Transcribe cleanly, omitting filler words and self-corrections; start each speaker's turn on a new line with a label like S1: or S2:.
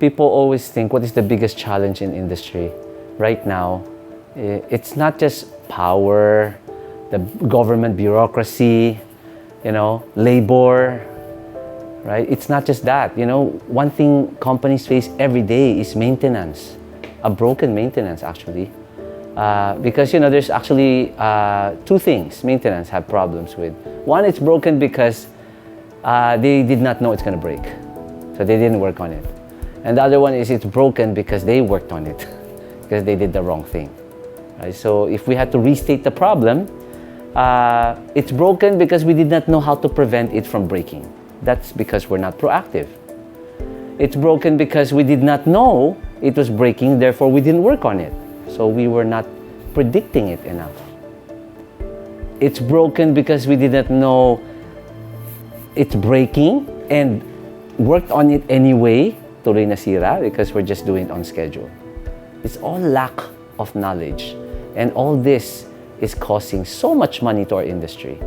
S1: people always think, what is the biggest challenge in industry right now? It's not just power, the government bureaucracy, labor, right? It's not just that. One thing companies face every day is maintenance, a broken maintenance actually. Because there's actually two things maintenance have problems with. One, it's broken because they did not know it's going to break, so they didn't work on it. And the other one is it's broken because they worked on it, because they did the wrong thing. Right? So if we had to restate the problem, it's broken because we did not know how to prevent it from breaking. That's because we're not proactive. It's broken because we did not know it was breaking, therefore we didn't work on it. So we were not predicting it enough. It's broken because we did not know it's breaking and worked on it anyway, tuloy nasira, because we're just doing it on schedule. It's all lack of knowledge. And all this is costing so much money to our industry.